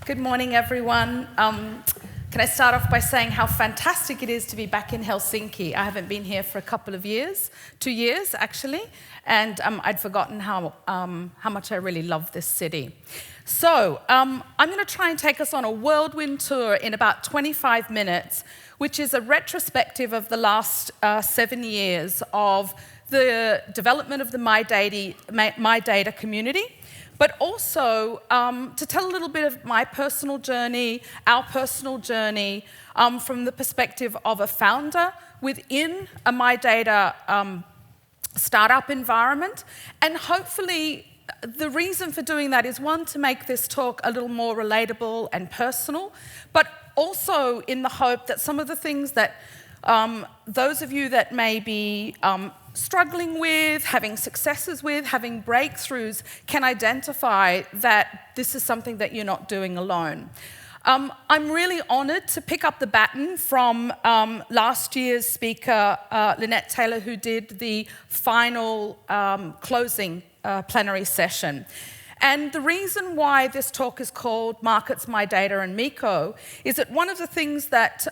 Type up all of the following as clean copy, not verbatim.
Good morning, everyone. Can I start off by saying how fantastic it is to be back in Helsinki? I haven't been here for a couple of years, 2 years actually, and I'd forgotten how much I really love this city. So I'm going to try and take us on a whirlwind tour in about 25 minutes, which is a retrospective of the last 7 years of the development of the MyData community, but also to tell a little bit of my personal journey, our personal journey, from the perspective of a founder within a MyData startup environment. And hopefully, the reason for doing that is, one, to make this talk a little more relatable and personal, but also in the hope that some of the things that those of you that may be struggling with, having successes with, having breakthroughs, can identify that this is something that you're not doing alone. I'm really honoured to pick up the baton from last year's speaker, Lynette Taylor, who did the final closing plenary session. And the reason why this talk is called Markets, MyData and Miko is that one of the things that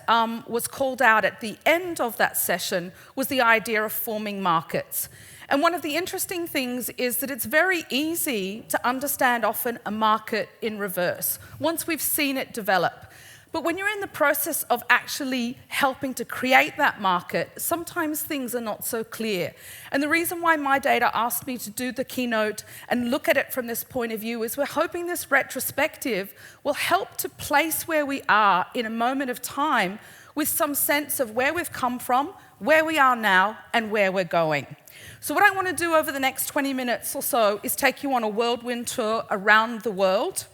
was called out at the end of that session was the idea of forming markets. And one of the interesting things is that it's very easy to understand often a market in reverse, once we've seen it develop. But when you're in the process of actually helping to create that market, sometimes things are not so clear. And the reason why MyData asked me to do the keynote and look at it from this point of view is we're hoping this retrospective will help to place where we are in a moment of time with some sense of where we've come from, where we are now, and where we're going. So what I want to do over the next 20 minutes or so is take you on a whirlwind tour around the world,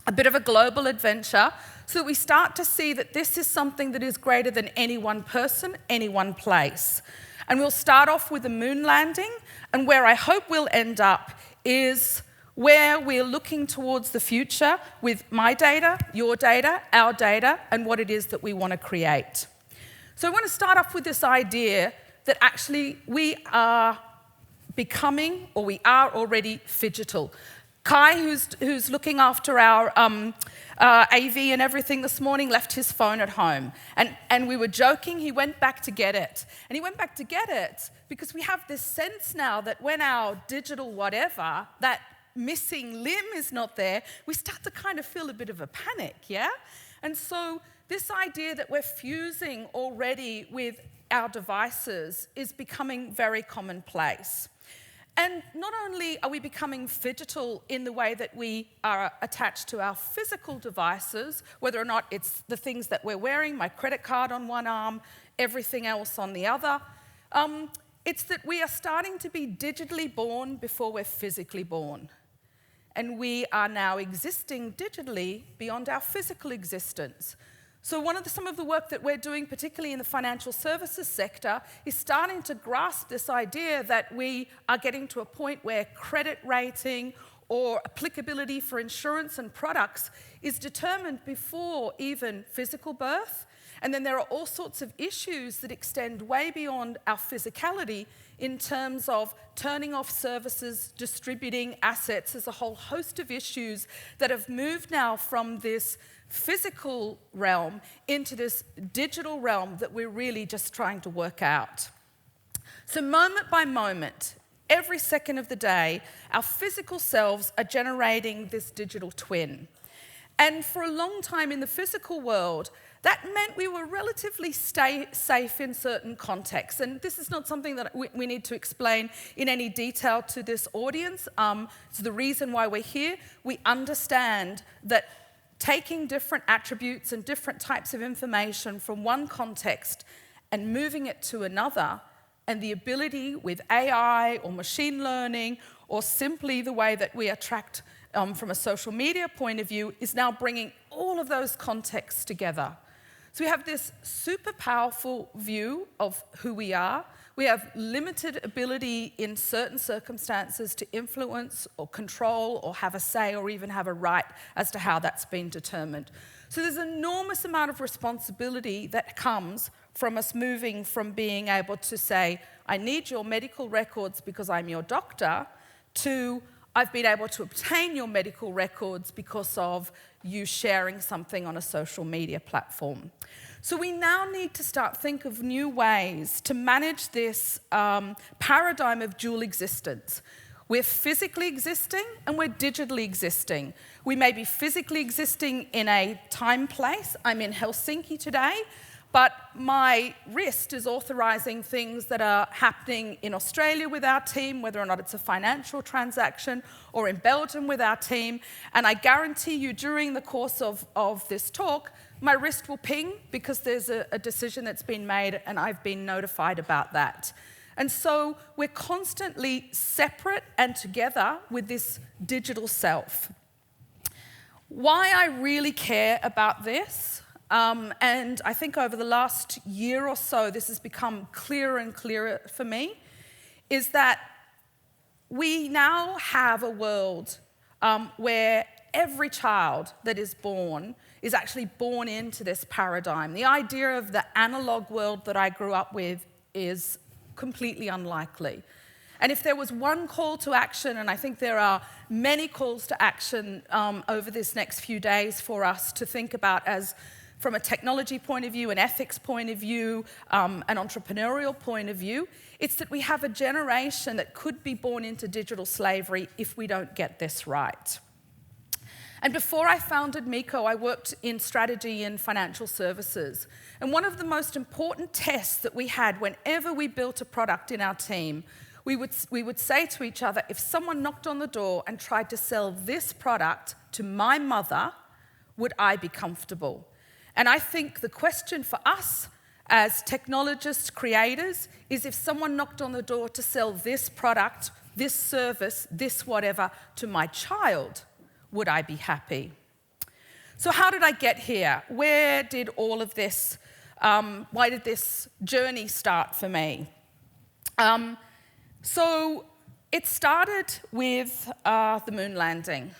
a bit of a global adventure, so that we start to see that this is something that is greater than any one person, any one place. And we'll start off with the moon landing, and where I hope we'll end up is where we're looking towards the future with my data, your data, our data, and what it is that we want to create. So I want to start off with this idea that actually we are becoming, or we are already, phygital. Kai, who's looking after our AV and everything this morning, left his phone at home. And we were joking, he went back to get it. And he went back to get it because we have this sense now that when our digital whatever, that missing limb is not there, we start to kind of feel a bit of a panic, yeah? And so this idea that we're fusing already with our devices is becoming very commonplace. And not only are we becoming phygital in the way that we are attached to our physical devices, whether or not it's the things that we're wearing, my credit card on one arm, everything else on the other, it's that we are starting to be digitally born before we're physically born. And we are now existing digitally beyond our physical existence. So some of the work that we're doing, particularly in the financial services sector, is starting to grasp this idea that we are getting to a point where credit rating or applicability for insurance and products is determined before even physical birth. And then there are all sorts of issues that extend way beyond our physicality in terms of turning off services, distributing assets. There's a whole host of issues that have moved now from this physical realm into this digital realm that we're really just trying to work out. So moment by moment, every second of the day, our physical selves are generating this digital twin. And for a long time in the physical world, that meant we were relatively safe in certain contexts. And this is not something that we need to explain in any detail to this audience. It's the reason why we're here. We understand that taking different attributes and different types of information from one context and moving it to another, and the ability with AI or machine learning or simply the way that we attract from a social media point of view is now bringing all of those contexts together. So we have this super powerful view of who we are. We have limited ability in certain circumstances to influence or control or have a say or even have a right as to how that's been determined. So there's an enormous amount of responsibility that comes from us moving from being able to say, I need your medical records because I'm your doctor, to I've been able to obtain your medical records because of you sharing something on a social media platform. So we now need to start think of new ways to manage this paradigm of dual existence. We're physically existing and we're digitally existing. We may be physically existing in a time place. I'm in Helsinki today, but my wrist is authorizing things that are happening in Australia with our team, whether or not it's a financial transaction, or in Belgium with our team. And I guarantee you, during the course of this talk, my wrist will ping because there's a decision that's been made and I've been notified about that. And so we're constantly separate and together with this digital self. Why I really care about this, and I think over the last year or so this has become clearer and clearer for me, is that we now have a world where every child that is born is actually born into this paradigm. The idea of the analog world that I grew up with is completely unlikely. And if there was one call to action, and I think there are many calls to action over this next few days for us to think about as from a technology point of view, an ethics point of view, an entrepreneurial point of view, it's that we have a generation that could be born into digital slavery if we don't get this right. And before I founded Miko, I worked in strategy and financial services. And one of the most important tests that we had whenever we built a product in our team, we would say to each other, if someone knocked on the door and tried to sell this product to my mother, would I be comfortable? And I think the question for us as technologists, creators, is if someone knocked on the door to sell this product, this service, this whatever to my child, would I be happy? So how did I get here? Where did all of this, why did this journey start for me? So it started with the moon landing.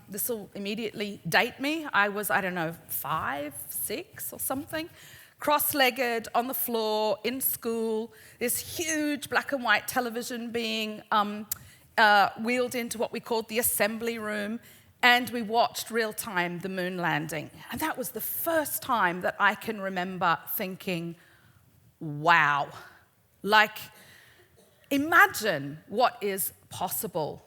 This will immediately date me. I was, 5, 6 or something, cross-legged on the floor in school, this huge black and white television being wheeled into what we called the assembly room, and we watched real-time the moon landing. And that was the first time that I can remember thinking, wow, like, imagine what is possible.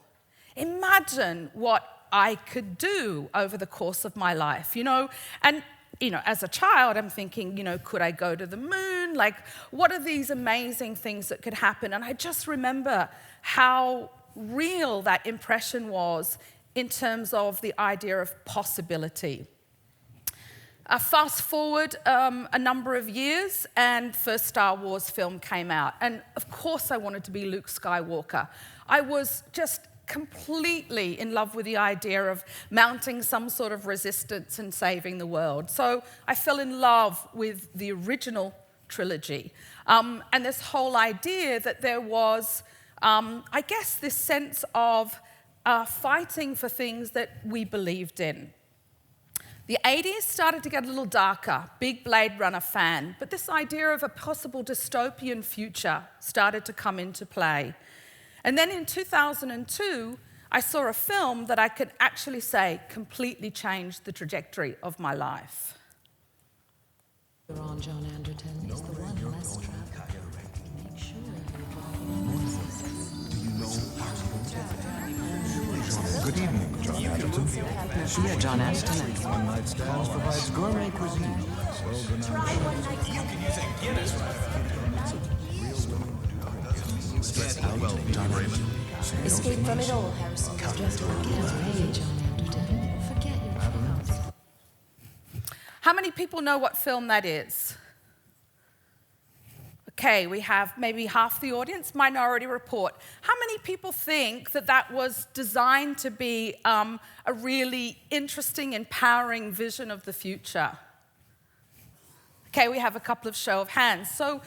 Imagine what I could do over the course of my life, And, as a child, I'm thinking, could I go to the moon? Like, what are these amazing things that could happen? And I just remember how real that impression was in terms of the idea of possibility. Fast forward a number of years, and first Star Wars film came out. And of course I wanted to be Luke Skywalker. I was just completely in love with the idea of mounting some sort of resistance and saving the world. So I fell in love with the original trilogy. And this whole idea that there was, this sense of fighting for things that we believed in. The 80s started to get a little darker, big Blade Runner fan, but this idea of a possible dystopian future started to come into play. And then in 2002, I saw a film that I could actually say completely changed the trajectory of my life. On John Anderton is the one less traveled. Make sure Good evening, John Anderton. Yeah, John Anderton. One Night Stands provides gourmet cuisine. Escape from it all, Harrison. Just forget away, John Anderton. Forget your troubles. How many people know what film that is? Okay, we have maybe half the audience, Minority Report. How many people think that that was designed to be a really interesting, empowering vision of the future? Okay, we have a couple of show of hands. So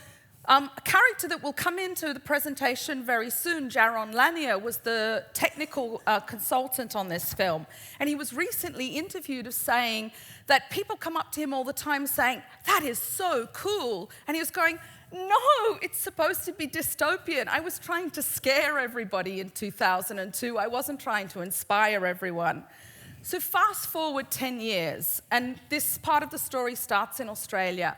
a character that will come into the presentation very soon, Jaron Lanier, was the technical consultant on this film. And he was recently interviewed as saying that people come up to him all the time saying, that is so cool. And he was going, no, it's supposed to be dystopian. I was trying to scare everybody in 2002. I wasn't trying to inspire everyone. So fast forward 10 years, and this part of the story starts in Australia.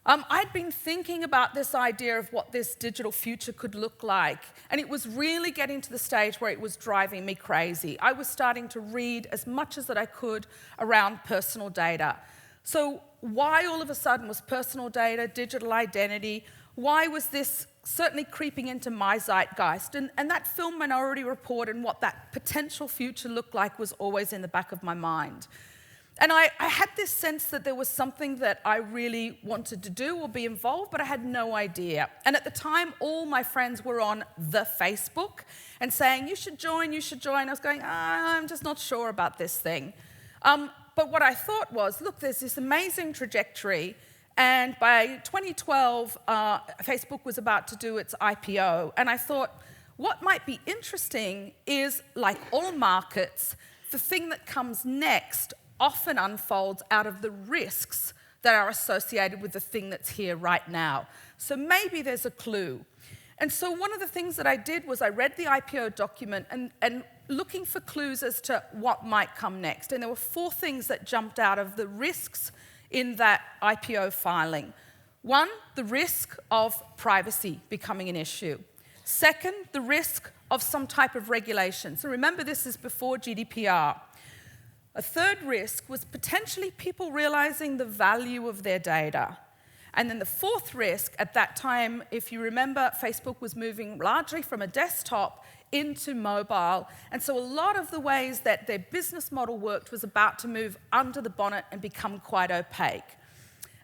I'd been thinking about this idea of what this digital future could look like, and it was really getting to the stage where it was driving me crazy. I was starting to read as much as that I could around personal data. So why all of a sudden was personal data, digital identity, why was this certainly creeping into my zeitgeist? And that film Minority Report and what that potential future looked like was always in the back of my mind. And I had this sense that there was something that I really wanted to do or be involved, but I had no idea. And at the time, all my friends were on the Facebook and saying, you should join. I was going, I'm just not sure about this thing. But what I thought was, look, there's this amazing trajectory. And by 2012, Facebook was about to do its IPO. And I thought, what might be interesting is, like all markets, the thing that comes next often unfolds out of the risks that are associated with the thing that's here right now. So maybe there's a clue. And so one of the things that I did was I read the IPO document and looking for clues as to what might come next. And there were 4 things that jumped out of the risks in that IPO filing. 1, the risk of privacy becoming an issue. 2nd, the risk of some type of regulation. So remember, this is before GDPR. A 3rd risk was potentially people realizing the value of their data. And then the 4th risk, at that time, if you remember, Facebook was moving largely from a desktop into mobile. And so a lot of the ways that their business model worked was about to move under the bonnet and become quite opaque.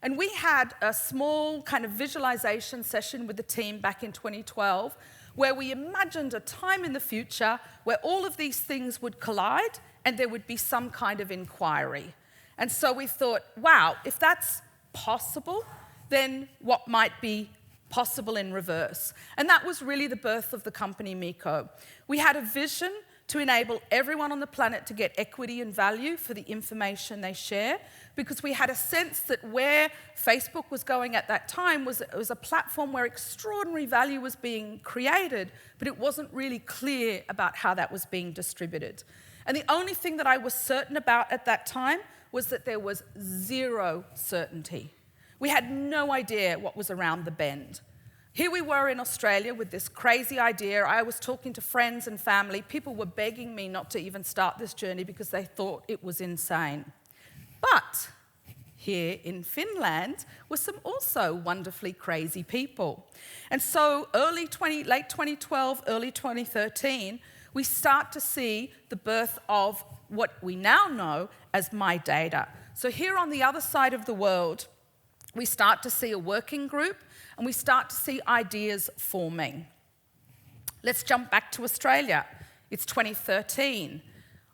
And we had a small kind of visualization session with the team back in 2012, where we imagined a time in the future where all of these things would collide and there would be some kind of inquiry. And so we thought, wow, if that's possible, then what might be possible in reverse? And that was really the birth of the company Miko. We had a vision to enable everyone on the planet to get equity and value for the information they share, because we had a sense that where Facebook was going at that time was a platform where extraordinary value was being created, but it wasn't really clear about how that was being distributed. And the only thing that I was certain about at that time was that there was zero certainty. We had no idea what was around the bend. Here we were in Australia with this crazy idea. I was talking to friends and family. People were begging me not to even start this journey because they thought it was insane. But here in Finland were some also wonderfully crazy people. And so late 2012, early 2013, we start to see the birth of what we now know as MyData. So here on the other side of the world, we start to see a working group and we start to see ideas forming. Let's jump back to Australia. It's 2013.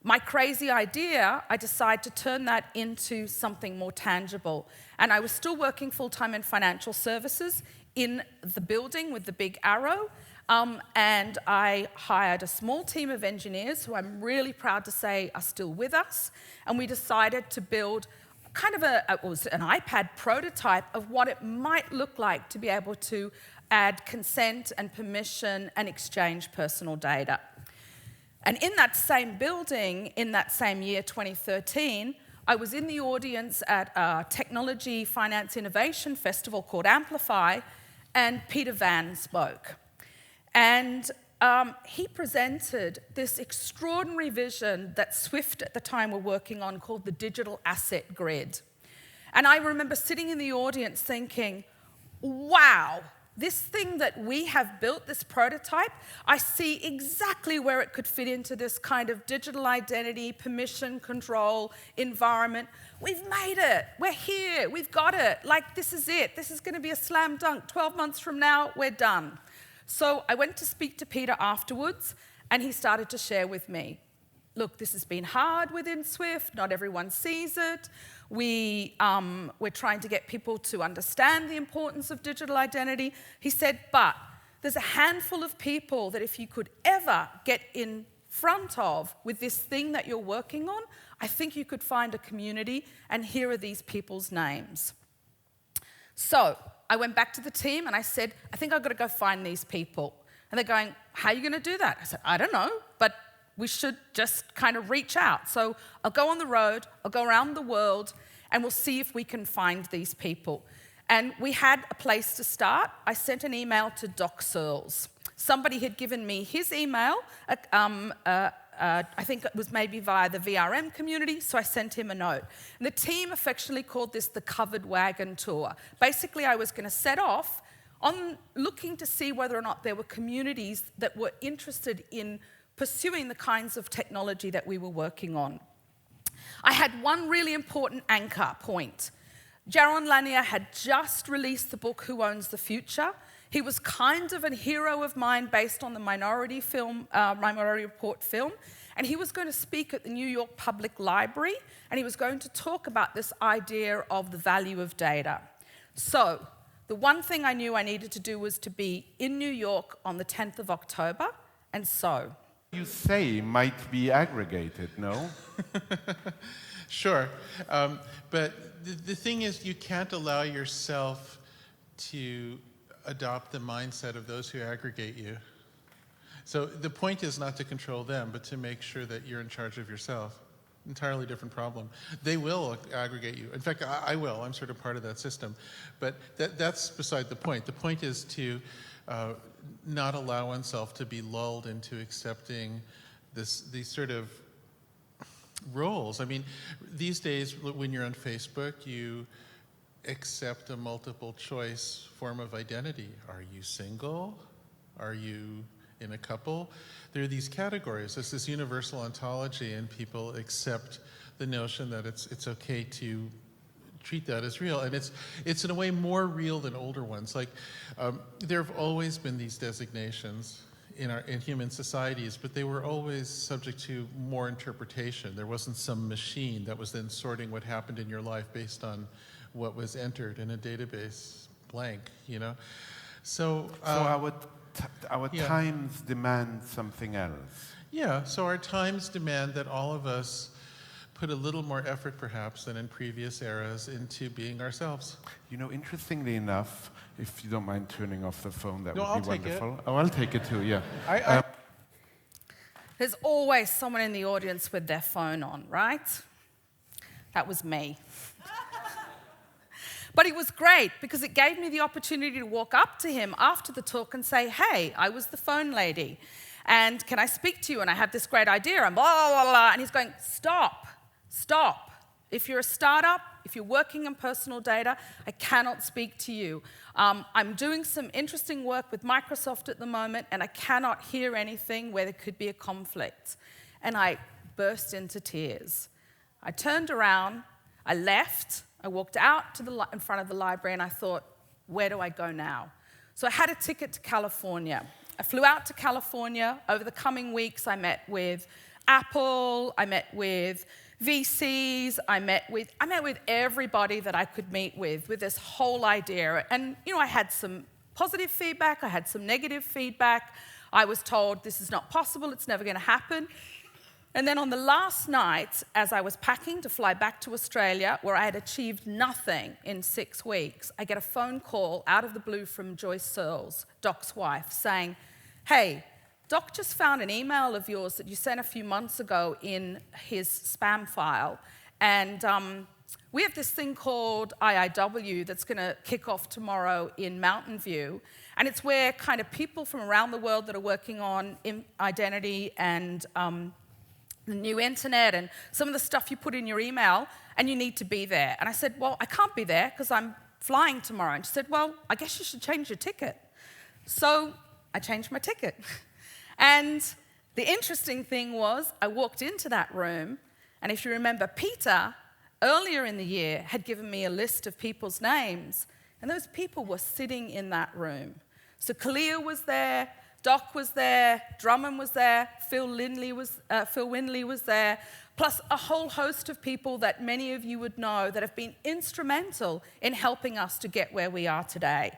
My crazy idea, I decided to turn that into something more tangible. And I was still working full-time in financial services in the building with the big arrow. And I hired a small team of engineers who I'm really proud to say are still with us. And we decided to build kind of it was an iPad prototype of what it might look like to be able to add consent and permission and exchange personal data. And in that same building, in that same year, 2013, I was in the audience at a technology finance innovation festival called Amplify, and Peter Van spoke. And he presented this extraordinary vision that Swift at the time were working on called the Digital Asset Grid. And I remember sitting in the audience thinking, wow, this thing that we have built, this prototype, I see exactly where it could fit into this kind of digital identity, permission control environment. We've made it. We're here. We've got it. Like, this is it. This is going to be a slam dunk. 12 months from now, we're done. So I went to speak to Peter afterwards, and he started to share with me, look, this has been hard within Swift. Not everyone sees it. We're trying to get people to understand the importance of digital identity. He said, but there's a handful of people that if you could ever get in front of with this thing that you're working on, I think you could find a community, and here are these people's names. So I went back to the team and I said, I think I've got to go find these people. And they're going, how are you going to do that? I said, I don't know, but we should just kind of reach out. So I'll go on the road, I'll go around the world, and we'll see if we can find these people. And we had a place to start. I sent an email to Doc Searles. Somebody had given me his email. I think it was maybe via the VRM community, so I sent him a note. And the team affectionately called this the Covered Wagon Tour. Basically, I was going to set off on looking to see whether or not there were communities that were interested in pursuing the kinds of technology that we were working on. I had one really important anchor point. Jaron Lanier had just released the book, Who Owns the Future? He was kind of a hero of mine based on the Minority Report film, and he was going to speak at the New York Public Library, and he was going to talk about this idea of the value of data. So, the one thing I knew I needed to do was to be in New York on the 10th of October, and so. You say might be aggregated, no? Sure, but the thing is, you can't allow yourself to adopt the mindset of those who aggregate you. So the point is not to control them, but to make sure that you're in charge of yourself. Entirely different problem. They will aggregate you. In fact, I will. I'm sort of part of that system. But that's beside the point. The point is to not allow oneself to be lulled into accepting these sort of roles. I mean, these days when you're on Facebook, you accept a multiple choice form of identity. Are you single? Are you in a couple? There are these categories. It's this universal ontology, and people accept the notion that it's okay to treat that as real. And it's in a way more real than older ones. Like, there have always been these designations in human societies, but they were always subject to more interpretation. There wasn't some machine that was then sorting what happened in your life based on what was entered in a database blank, you know? So our times demand something else. Yeah, so our times demand that all of us put a little more effort, perhaps, than in previous eras into being ourselves. You know, interestingly enough, if you don't mind turning off the phone, that would I'll be take wonderful. it. Oh, I'll take it too, yeah. There's always someone in the audience with their phone on, right? That was me. But it was great because it gave me the opportunity to walk up to him after the talk and say, hey, I was the phone lady, and can I speak to you? And I have this great idea, and blah, blah, blah. And he's going, stop. If you're a startup, if you're working in personal data, I cannot speak to you. I'm doing some interesting work with Microsoft at the moment, and I cannot hear anything where there could be a conflict. And I burst into tears. I turned around, I left, I walked out to in front of the library, and I thought, where do I go now? So I had a ticket to California. I flew out to California. Over the coming weeks, I met with Apple, I met with VCs, I met with everybody that I could meet with this whole idea. And, you know, I had some positive feedback, I had some negative feedback. I was told this is not possible, it's never going to happen. And then on the last night, as I was packing to fly back to Australia, where I had achieved nothing in 6 weeks, I get a phone call out of the blue from Joyce Searles, Doc's wife, saying, hey, Doc just found an email of yours that you sent a few months ago in his spam file. And we have this thing called IIW that's going to kick off tomorrow in Mountain View. And it's where kind of people from around the world that are working on identity and the new internet and some of the stuff you put in your email, and you need to be there. And I said, well, I can't be there because I'm flying tomorrow. And she said, well, I guess you should change your ticket. So I changed my ticket. And the interesting thing was, I walked into that room, and if you remember, Peter, earlier in the year, had given me a list of people's names, and those people were sitting in that room. So Kalia was there, Doc was there, Drummond was there, Phil Windley was there, plus a whole host of people that many of you would know that have been instrumental in helping us to get where we are today.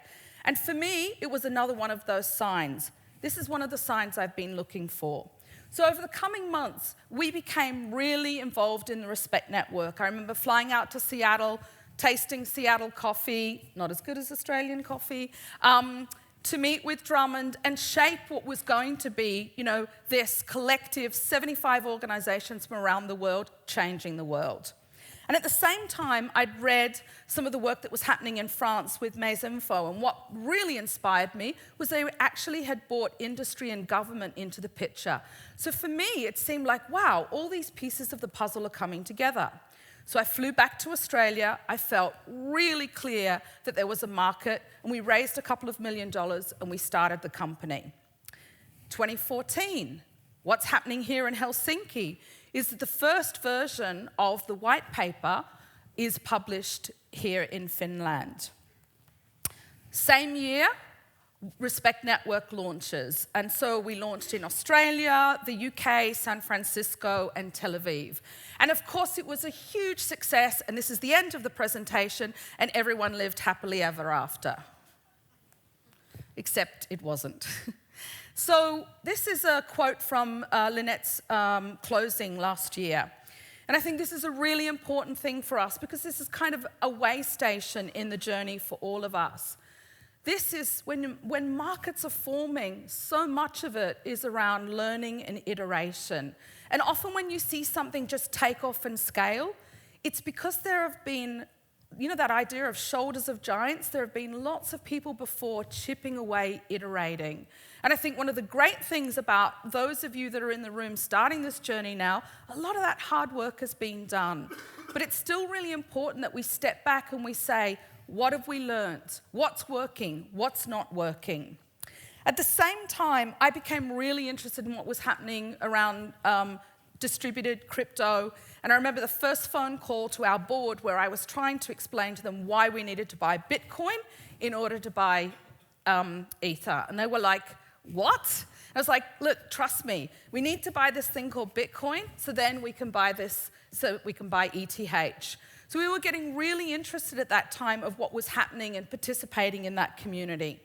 And for me, it was another one of those signs. This is one of the signs I've been looking for. So over the coming months, we became really involved in the Respect Network. I remember flying out to Seattle, tasting Seattle coffee, not as good as Australian coffee, to meet with Drummond and shape what was going to be, this collective 75 organizations from around the world changing the world. And at the same time, I'd read some of the work that was happening in France with Mesinfo, and what really inspired me was they actually had brought industry and government into the picture. So for me, it seemed like, wow, all these pieces of the puzzle are coming together. So I flew back to Australia. I felt really clear that there was a market, and we raised a couple of $1 million, and we started the company. 2014, what's happening here in Helsinki is that the first version of the white paper is published here in Finland. Same year, Respect Network launches. And so we launched in Australia, the UK, San Francisco, and Tel Aviv. And of course, it was a huge success, and this is the end of the presentation, and everyone lived happily ever after. Except it wasn't. So this is a quote from Lynette's closing last year. And I think this is a really important thing for us because this is kind of a way station in the journey for all of us. This is when markets are forming, so much of it is around learning and iteration. And often when you see something just take off and scale, it's because there have been, that idea of shoulders of giants, there have been lots of people before chipping away, iterating. And I think one of the great things about those of you that are in the room starting this journey now, a lot of that hard work has been done. But it's still really important that we step back and we say, what have we learned? What's working? What's not working? At the same time, I became really interested in what was happening around distributed crypto. And I remember the first phone call to our board where I was trying to explain to them why we needed to buy Bitcoin in order to buy Ether. And they were like, what? I was like, look, trust me, we need to buy this thing called Bitcoin, so then we can buy this, so we can buy ETH. So we were getting really interested at that time of what was happening and participating in that community.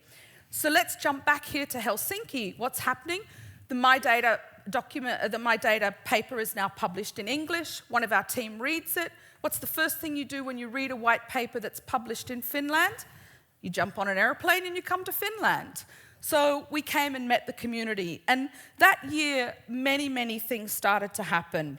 So let's jump back here to Helsinki. What's happening? The MyData document, the MyData paper is now published in English. One of our team reads it. What's the first thing you do when you read a white paper that's published in Finland? You jump on an airplane and you come to Finland. So we came and met the community. And that year, many, many things started to happen,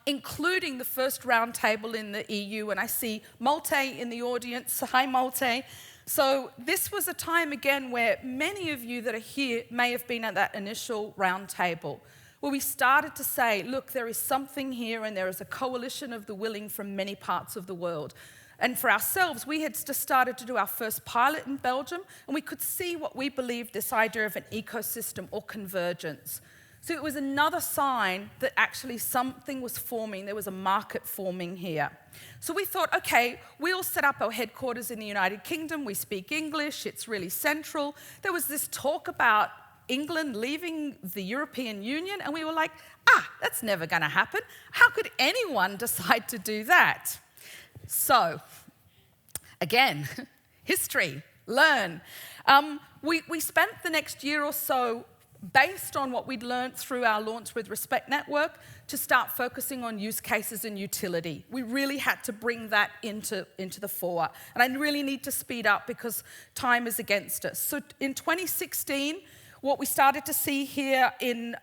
including the first roundtable in the EU. And I see Malte in the audience. Hi, Malte. So this was a time, again, where many of you that are here may have been at that initial roundtable, where we started to say, look, there is something here, and there is a coalition of the willing from many parts of the world. And for ourselves, we had just started to do our first pilot in Belgium, and we could see what we believed this idea of an ecosystem or convergence. So it was another sign that actually something was forming. There was a market forming here. So we thought, okay, we'll set up our headquarters in the United Kingdom. We speak English. It's really central. There was this talk about England leaving the European Union, and we were like, that's never going to happen. How could anyone decide to do that? So, again, history, learn. We spent the next year or so, based on what we'd learned through our launch with Respect Network, to start focusing on use cases and utility. We really had to bring that into the fore. And I really need to speed up because time is against us. So in 2016, what we started to see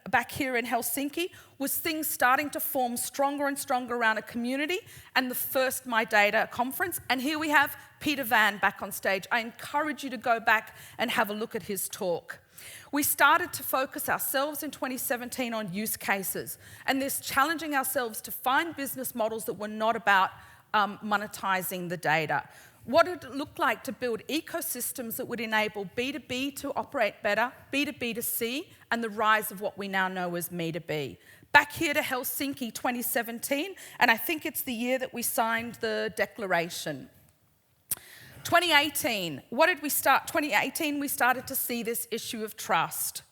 back here in Helsinki was things starting to form stronger and stronger around a community, and the first MyData conference. And here we have Peter Van back on stage. I encourage you to go back and have a look at his talk. We started to focus ourselves in 2017 on use cases, and this challenging ourselves to find business models that were not about monetizing the data. What did it look like to build ecosystems that would enable B2B to operate better, B2B to C, and the rise of what we now know as Me2B? Back here to Helsinki 2017, and I think it's the year that we signed the declaration. 2018, what did we start? 2018, we started to see this issue of trust.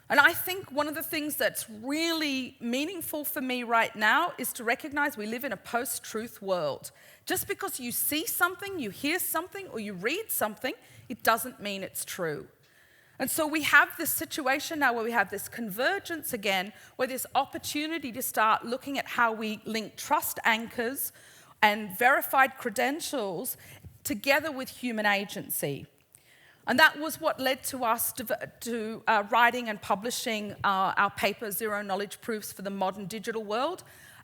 And I think one of the things that's really meaningful for me right now is to recognize we live in a post-truth world. Just because you see something, you hear something, or you read something, it doesn't mean it's true. And so we have this situation now where we have this convergence again, where there's opportunity to start looking at how we link trust anchors and verified credentials together with human agency. And that was what led to us to writing and publishing our paper, Zero Knowledge Proofs for the Modern Digital World,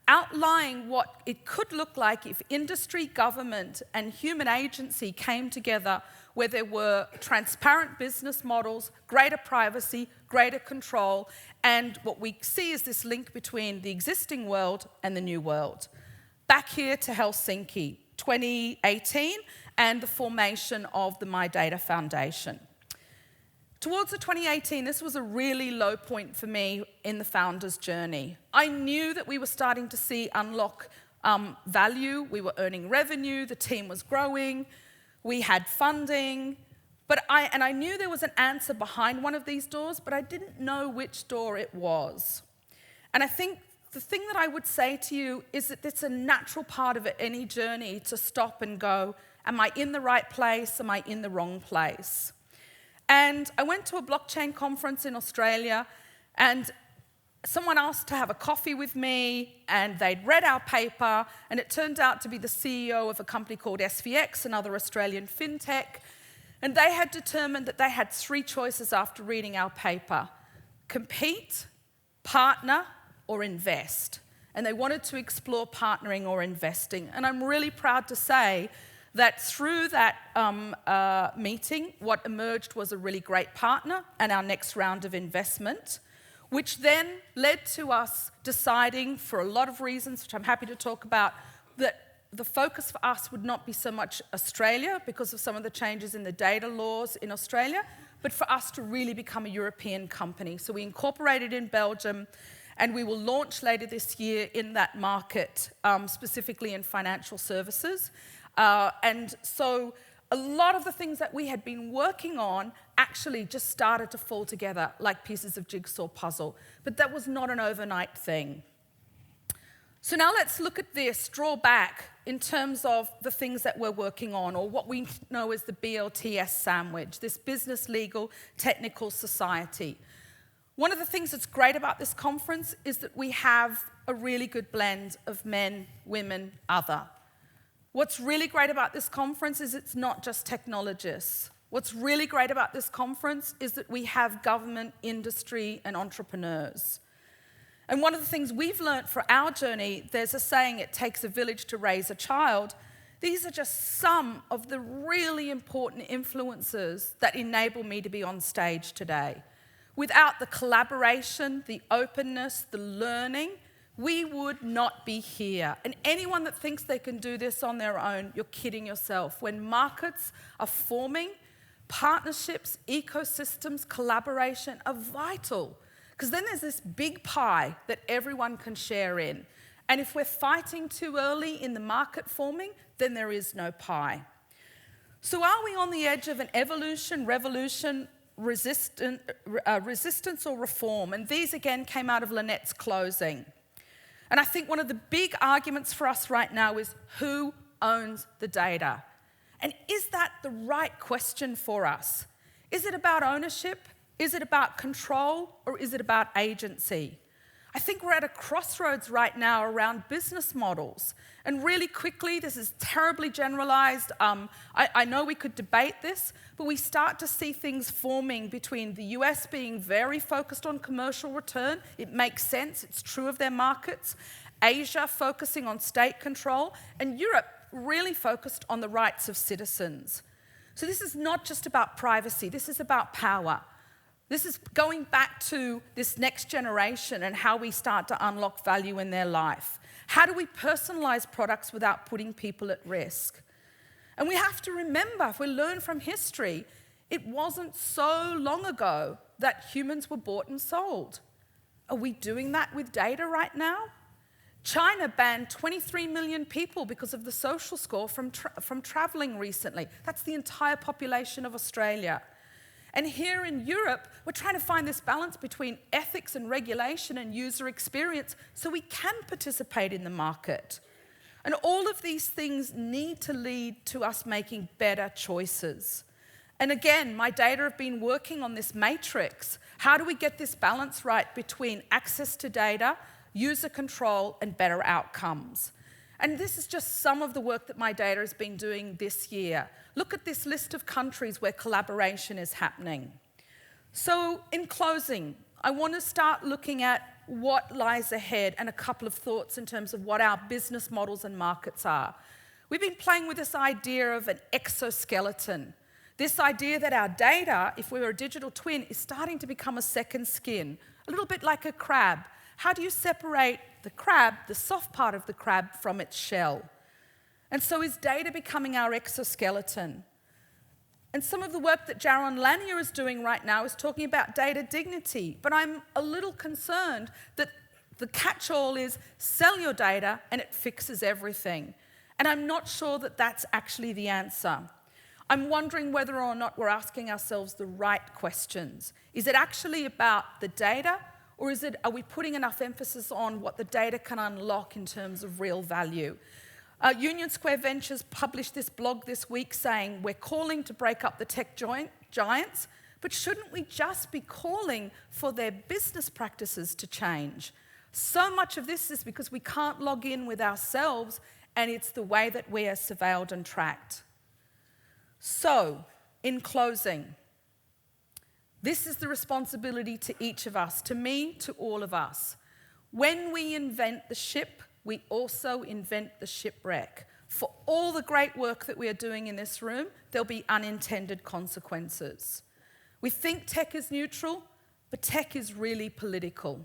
outlining what it could look like if industry, government, and human agency came together, where there were transparent business models, greater privacy, greater control, and what we see is this link between the existing world and the new world. Back here to Helsinki, 2018, and the formation of the MyData Foundation. Towards the 2018, this was a really low point for me in the founder's journey. I knew that we were starting to see unlock value, we were earning revenue, the team was growing, we had funding, and I knew there was an answer behind one of these doors, but I didn't know which door it was. And I think the thing that I would say to you is that it's a natural part of any journey to stop and go, am I in the right place? Am I in the wrong place? And I went to a blockchain conference in Australia, and someone asked to have a coffee with me, and they'd read our paper, and it turned out to be the CEO of a company called SVX, another Australian fintech, and they had determined that they had 3 choices after reading our paper: compete, partner, or invest. And they wanted to explore partnering or investing. And I'm really proud to say that through that meeting, what emerged was a really great partner and our next round of investment, which then led to us deciding, for a lot of reasons, which I'm happy to talk about, that the focus for us would not be so much Australia because of some of the changes in the data laws in Australia, but for us to really become a European company. So we incorporated in Belgium, and we will launch later this year in that market, specifically in financial services. And so a lot of the things that we had been working on actually just started to fall together like pieces of jigsaw puzzle. But that was not an overnight thing. So now let's look at this, draw back in terms of the things that we're working on, or what we know as the BLTS sandwich, this business, legal, technical society. One of the things that's great about this conference is that we have a really good blend of men, women, other. What's really great about this conference is it's not just technologists. What's really great about this conference is that we have government, industry, and entrepreneurs. And one of the things we've learned for our journey, there's a saying, it takes a village to raise a child. These are just some of the really important influences that enable me to be on stage today. Without the collaboration, the openness, the learning, we would not be here. And anyone that thinks they can do this on their own, you're kidding yourself. When markets are forming, partnerships, ecosystems, collaboration are vital. Because then there's this big pie that everyone can share in. And if we're fighting too early in the market forming, then there is no pie. So are we on the edge of an evolution, revolution, resistance or reform? And these again came out of Lynette's closing. And I think one of the big arguments for us right now is who owns the data? And is that the right question for us? Is it about ownership? Is it about control? Or is it about agency? I think we're at a crossroads right now around business models. And really quickly, this is terribly generalized. I know we could debate this, but we start to see things forming between the US being very focused on commercial return. It makes sense, it's true of their markets. Asia focusing on state control, and Europe really focused on the rights of citizens. So this is not just about privacy, this is about power. This is going back to this next generation and how we start to unlock value in their life. How do we personalize products without putting people at risk? And we have to remember, if we learn from history, it wasn't so long ago that humans were bought and sold. Are we doing that with data right now? China banned 23 million people because of the social score from traveling recently. That's the entire population of Australia. And here in Europe, we're trying to find this balance between ethics and regulation and user experience so we can participate in the market. And all of these things need to lead to us making better choices. And again, MyData have been working on this matrix. How do we get this balance right between access to data, user control, and better outcomes? And this is just some of the work that MyData has been doing this year. Look at this list of countries where collaboration is happening. So in closing, I want to start looking at what lies ahead and a couple of thoughts in terms of what our business models and markets are. We've been playing with this idea of an exoskeleton. This idea that our data, if we were a digital twin, is starting to become a second skin, a little bit like a crab. How do you separate the crab, the soft part of the crab, from its shell? And so is data becoming our exoskeleton? And some of the work that Jaron Lanier is doing right now is talking about data dignity. But I'm a little concerned that the catch-all is sell your data and it fixes everything. And I'm not sure that that's actually the answer. I'm wondering whether or not we're asking ourselves the right questions. Is it actually about the data, or are we putting enough emphasis on what the data can unlock in terms of real value? Union Square Ventures published this blog this week saying we're calling to break up the tech giants, but shouldn't we just be calling for their business practices to change? So much of this is because we can't log in with ourselves, and it's the way that we are surveilled and tracked. So, in closing, this is the responsibility to each of us, to me, to all of us. When we invent the ship, we also invent the shipwreck. For all the great work that we are doing in this room, there'll be unintended consequences. We think tech is neutral, but tech is really political.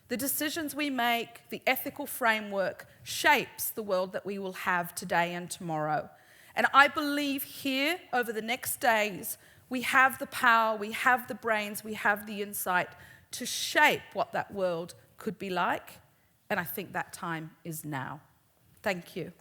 The decisions we make, the ethical framework, shapes the world that we will have today and tomorrow. And I believe here, over the next days, we have the power, we have the brains, we have the insight to shape what that world could be like. And I think that time is now. Thank you.